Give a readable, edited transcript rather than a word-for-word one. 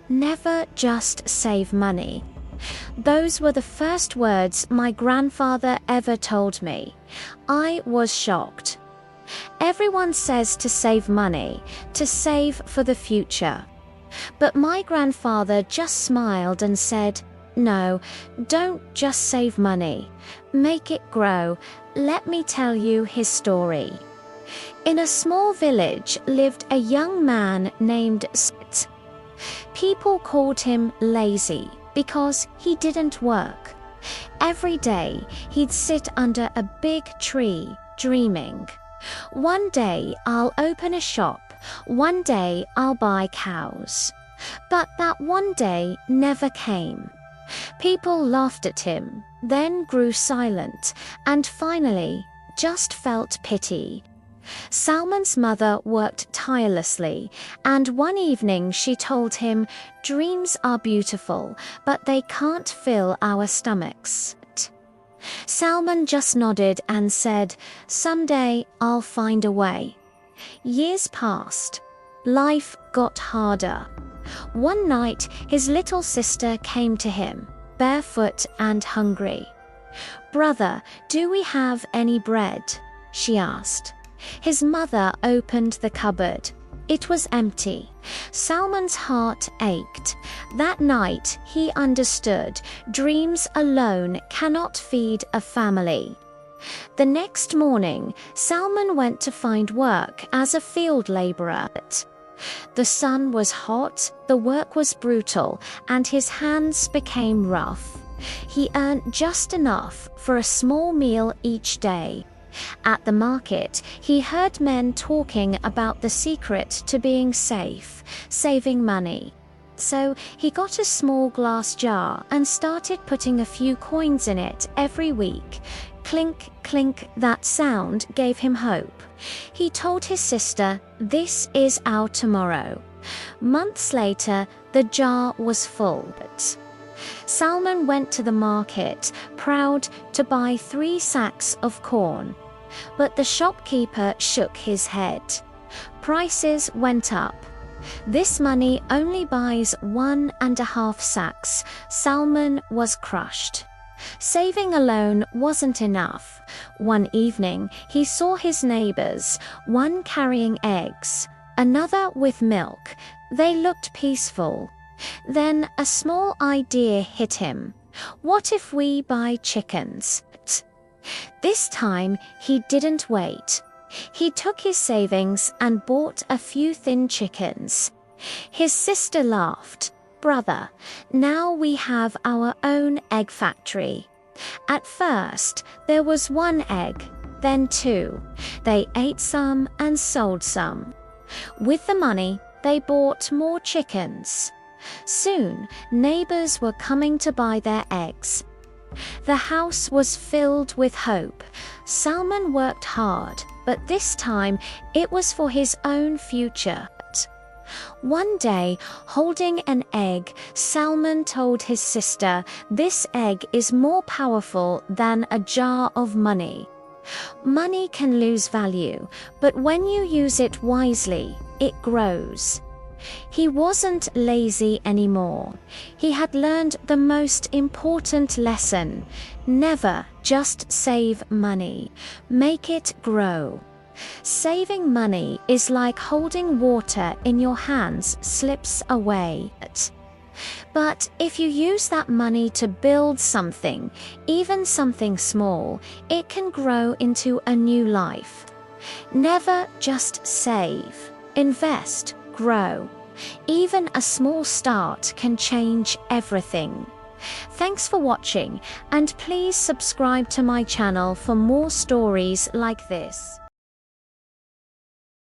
Never just save money. Those were the first words my grandfather ever told me. I was shocked. Everyone says to save money, to save for the future. But my grandfather just smiled and said, "No, don't just save money. Make it grow. Let me tell you his story." In a small village lived a young man named Spit. People called him lazy because he didn't work. Every day he'd sit under a big tree dreaming. One day I'll open a shop. One day I'll buy cows. But that one day never came. People laughed at him, then grew silent, and finally just felt pity. Salman's mother worked tirelessly, and one evening she told him, "Dreams are beautiful, but they can't fill our stomachs." Salman just nodded and said, "Someday I'll find a way." Years passed. Life got harder. One night, his little sister came to him, barefoot and hungry. "Brother, do we have any bread?" she asked. His mother opened the cupboard. It was empty. Salman's heart ached. That night, he understood dreams alone cannot feed a family. The next morning, Salman went to find work as a field laborer. The sun was hot, the work was brutal, and his hands became rough. He earned just enough for a small meal each day. At the market, he heard men talking about the secret to being safe, saving money. So he got a small glass jar and started putting a few coins in it every week. Clink, clink, that sound gave him hope. He told his sister, "This is our tomorrow." Months later, the jar was full. Salman went to the market, proud to buy 3 sacks of corn. But the shopkeeper shook his head. Prices went up. "This money only buys 1.5 sacks. Salman was crushed. Saving alone wasn't enough. One evening, he saw his neighbors, one carrying eggs, another with milk. They looked peaceful. Then a small idea hit him. What if we buy chickens? This time, he didn't wait. He took his savings and bought a few thin chickens. His sister laughed. "Brother, now we have our own egg factory." At first, there was 1 egg, then 2. They ate some and sold some. With the money, they bought more chickens. Soon, neighbors were coming to buy their eggs. The house was filled with hope. Salman worked hard, but this time it was for his own future. One day, holding an egg, Salman told his sister, "This egg is more powerful than a jar of money." Money can lose value, but when you use it wisely, it grows. He wasn't lazy anymore. He had learned the most important lesson. Never just save money. Make it grow. Saving money is like holding water in your hands slips away. But if you use that money to build something, even something small, it can grow into a new life. Never just save. Invest. Grow. Even a small start can change everything. Thanks for watching, and please subscribe to my channel for more stories like this.